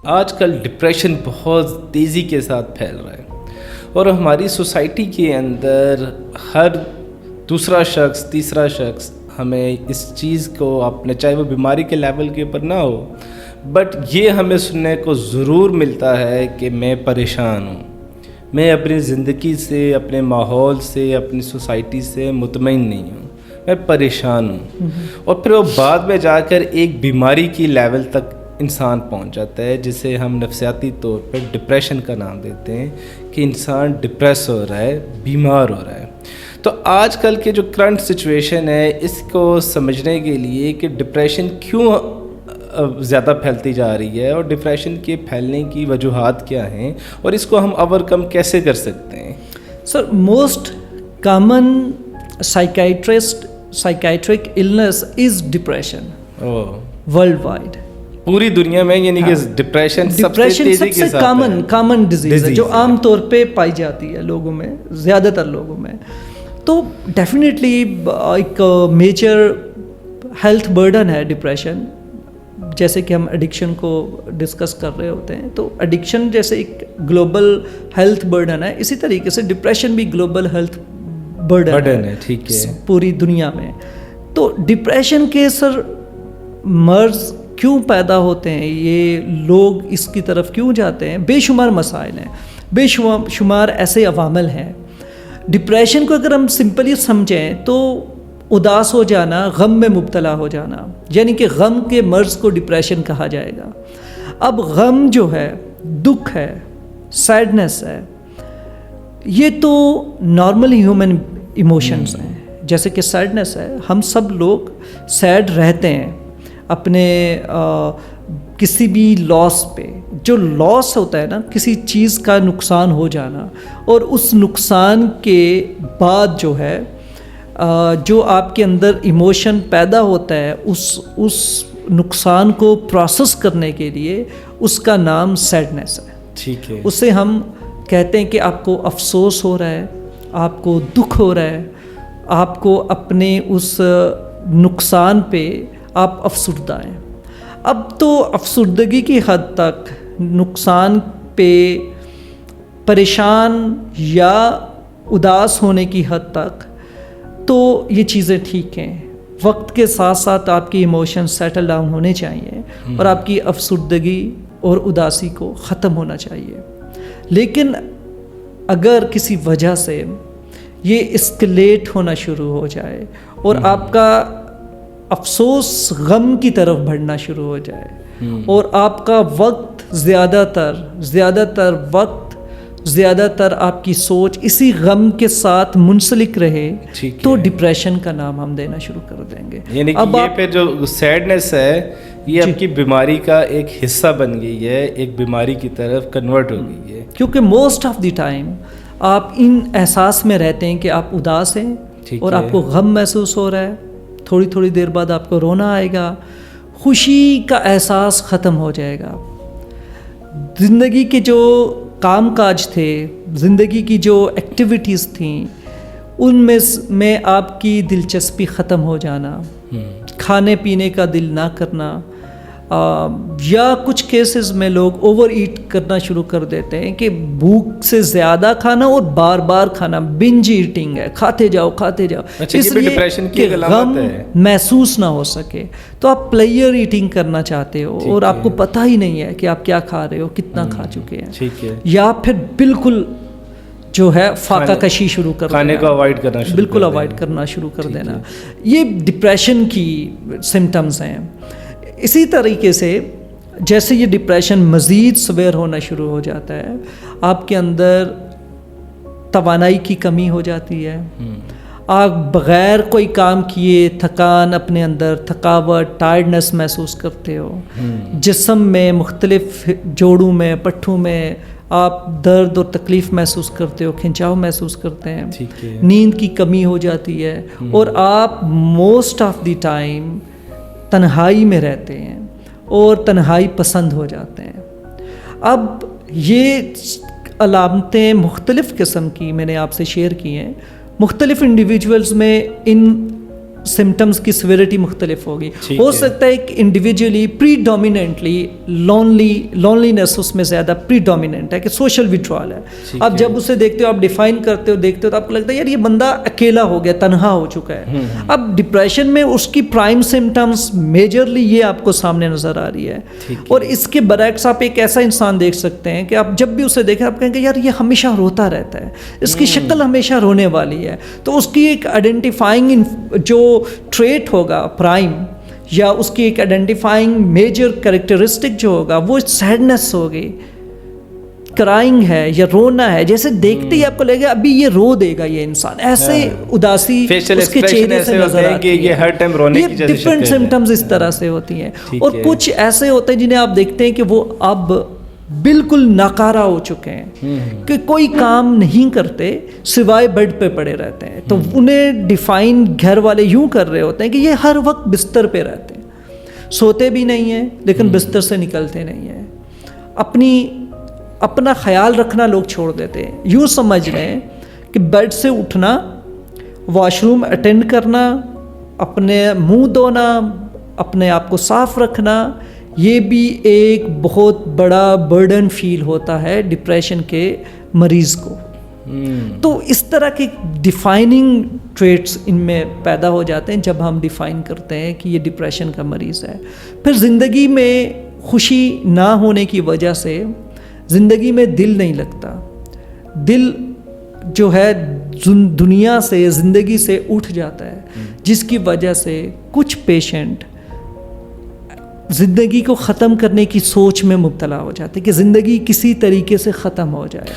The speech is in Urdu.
آج کل ڈپریشن بہت تیزی کے ساتھ پھیل رہا ہے اور ہماری سوسائٹی کے اندر ہر دوسرا شخص تیسرا شخص ہمیں اس چیز کو اپنے چاہے وہ بیماری کے لیول کے اوپر نہ ہو بٹ یہ ہمیں سننے کو ضرور ملتا ہے کہ میں پریشان ہوں، میں اپنی زندگی سے، اپنے ماحول سے، اپنی سوسائٹی سے مطمئن نہیں ہوں، میں پریشان ہوں. اور پھر وہ بعد میں جا کر ایک بیماری کی لیول تک انسان پہنچ جاتا ہے جسے ہم نفسیاتی طور پر ڈپریشن کا نام دیتے ہیں کہ انسان ڈپریس ہو رہا ہے، بیمار ہو رہا ہے. تو آج کل کے جو کرنٹ سچویشن ہے اس کو سمجھنے کے لیے کہ ڈپریشن کیوں زیادہ پھیلتی جا رہی ہے اور ڈپریشن کے پھیلنے کی وجوہات کیا ہیں اور اس کو ہم اوور کم کیسے کر سکتے ہیں. Sir most common psychiatric illness is depression worldwide. پوری دنیا میں یعنی کہ ڈپریشن سب سے کامن ڈیزیز ہے جو عام طور پہ پائی جاتی ہے لوگوں میں، زیادہ تر لوگوں میں. تو ڈیفینیٹلی ایک میجر ہیلتھ برڈن ہے ڈپریشن. جیسے کہ ہم ایڈکشن کو ڈسکس کر رہے ہوتے ہیں تو ایڈکشن جیسے ایک گلوبل ہیلتھ برڈن ہے، اسی طریقے سے ڈپریشن بھی گلوبل ہیلتھ برڈن ہے ٹھیک ہے پوری دنیا میں. تو ڈپریشن کے سر مرض کیوں پیدا ہوتے ہیں، یہ لوگ اس کی طرف کیوں جاتے ہیں، بے شمار مسائل ہیں، بے شمار ایسے عوامل ہیں. ڈپریشن کو اگر ہم سمپلی سمجھیں تو اداس ہو جانا، غم میں مبتلا ہو جانا، یعنی کہ غم کے مرض کو ڈپریشن کہا جائے گا. اب غم جو ہے، دکھ ہے، سیڈنس ہے، یہ تو نارمل ہیومن ایموشنز ہیں. جیسے کہ سیڈنس ہے، ہم سب لوگ سیڈ رہتے ہیں اپنے کسی بھی لاس پہ. جو لاس ہوتا ہے نا، کسی چیز کا نقصان ہو جانا، اور اس نقصان کے بعد جو ہے جو آپ کے اندر ایموشن پیدا ہوتا ہے اس نقصان کو پروسیس کرنے کے لیے، اس کا نام سیڈنس ہے. ٹھیک ہے. اسے ہم کہتے ہیں کہ آپ کو افسوس ہو رہا ہے، آپ کو دکھ ہو رہا ہے، آپ کو اپنے اس نقصان پہ آپ افسردہ ہیں. اب تو افسردگی کی حد تک، نقصان پہ پریشان یا اداس ہونے کی حد تک تو یہ چیزیں ٹھیک ہیں. وقت کے ساتھ ساتھ آپ کی ایموشن سیٹل ڈاؤن ہونے چاہیے اور آپ کی افسردگی اور اداسی کو ختم ہونا چاہیے. لیکن اگر کسی وجہ سے یہ اسکلیٹ ہونا شروع ہو جائے اور آپ کا افسوس غم کی طرف بڑھنا شروع ہو جائے اور آپ کا وقت زیادہ تر آپ کی سوچ اسی غم کے ساتھ منسلک رہے تو ڈپریشن کا نام ہم دینا شروع کر دیں گے. یعنی کہ یہ پھر جو سیڈنس ہے یہ آپ کی بیماری کا ایک حصہ بن گئی ہے، ایک بیماری کی طرف کنورٹ ہو گئی ہے. کیونکہ موسٹ آف دی ٹائم آپ ان احساس میں رہتے ہیں کہ آپ اداس ہیں اور آپ کو غم محسوس ہو رہا ہے. تھوڑی تھوڑی دیر بعد آپ کو رونا آئے گا، خوشی کا احساس ختم ہو جائے گا. زندگی کے جو کام کاج تھے، زندگی کی جو ایکٹیویٹیز تھیں، ان میں آپ کی دلچسپی ختم ہو جانا، کھانے پینے کا دل نہ کرنا، یا کچھ کیسز میں لوگ اوور ایٹ کرنا شروع کر دیتے ہیں کہ بھوک سے زیادہ کھانا اور بار بار کھانا، بنج ایٹنگ ہے، کھاتے جاؤ. اس لیے کہ غم محسوس نہ ہو سکے تو آپ پلیئر ایٹنگ کرنا چاہتے ہو اور آپ کو پتہ ہی نہیں ہے کہ آپ کیا کھا رہے ہو، کتنا کھا چکے ہیں. یا پھر بالکل جو ہے فاقہ کشی شروع کر کھانے کو اوائڈ کرنا، بالکل اوائڈ کرنا شروع کر دینا. یہ ڈپریشن کی سمٹمز ہیں. اسی طریقے سے جیسے یہ ڈپریشن مزید سویر ہونا شروع ہو جاتا ہے، آپ کے اندر توانائی کی کمی ہو جاتی ہے. آپ بغیر کوئی کام کیے تھکان، اپنے اندر تھکاوٹ، ٹائرڈنس محسوس کرتے ہو. جسم میں مختلف جوڑوں میں، پٹھوں میں آپ درد اور تکلیف محسوس کرتے ہو، کھنچاؤ محسوس کرتے ہیں. نیند کی کمی ہو جاتی ہے اور آپ موسٹ آف دی ٹائم تنہائی میں رہتے ہیں اور تنہائی پسند ہو جاتے ہیں. اب یہ علامتیں مختلف قسم کی میں نے آپ سے شیئر کی ہیں. مختلف انڈیویجولز میں ان سمٹمز کی سویرٹی مختلف ہوگی. ہو سکتا ہے کہ انڈیویجولی پریڈومیننٹلی لونلینس اس میں زیادہ پریڈومیننٹ ہے کہ سوشل وڈرال ہے. اب جب اسے دیکھتے ہو، آپ ڈیفائن کرتے ہو، دیکھتے ہو، تو آپ کو لگتا ہے یار یہ بندہ اکیلا ہو گیا، تنہا ہو چکا ہے. اب ڈپریشن میں اس کی پرائم سمٹمز میجرلی یہ آپ کو سامنے نظر آ رہی ہے. اور اس کے برعکس آپ ایک ایسا انسان دیکھ سکتے ہیں کہ آپ جب بھی اسے دیکھیں آپ کہیں گے یار یہ ہمیشہ روتا رہتا ہے، اس کی شکل ہمیشہ رونے والی ہے. تو اس کی ایک آئیڈینٹیفائنگ جو ٹریٹ ہوگا پرائم، یا اس کی ایک آئیڈینٹیفائنگ میجر کریکٹرسٹک جو ہوگا وہ سیڈنس ہوگی، کرائنگ ہے یا رونا ہے. جیسے دیکھتے ہی آپ کو لگے گا ابھی یہ رو دے گا یہ انسان، ایسے اداسی اس کے چہرے سے نظر آتی ہے. یہ ڈفرینٹ سمٹمز اس طرح سے ہوتی ہیں. اور کچھ ایسے ہوتے ہیں جنہیں آپ دیکھتے ہیں کہ وہ اب بالکل ناکارہ ہو چکے ہیں کہ کوئی کام نہیں کرتے سوائے بیڈ پہ پڑے رہتے ہیں. تو انہیں ڈیفائن گھر والے یوں کر رہے ہوتے ہیں کہ یہ ہر وقت بستر پہ رہتے ہیں، سوتے بھی نہیں ہیں لیکن بستر سے نکلتے نہیں ہیں. اپنا خیال رکھنا لوگ چھوڑ دیتے ہیں. یوں سمجھ لیں کہ بیڈ سے اٹھنا، واش روم اٹینڈ کرنا، اپنے منہ دھونا، اپنے آپ کو صاف رکھنا، یہ بھی ایک بہت بڑا برڈن فیل ہوتا ہے ڈپریشن کے مریض کو. تو اس طرح کے ڈیفائننگ ٹریٹس ان میں پیدا ہو جاتے ہیں جب ہم ڈیفائن کرتے ہیں کہ یہ ڈپریشن کا مریض ہے. پھر زندگی میں خوشی نہ ہونے کی وجہ سے زندگی میں دل نہیں لگتا. دل جو ہے دنیا سے، زندگی سے اٹھ جاتا ہے، جس کی وجہ سے کچھ پیشنٹ زندگی کو ختم کرنے کی سوچ میں مبتلا ہو جاتے ہیں کہ زندگی کسی طریقے سے ختم ہو جائے.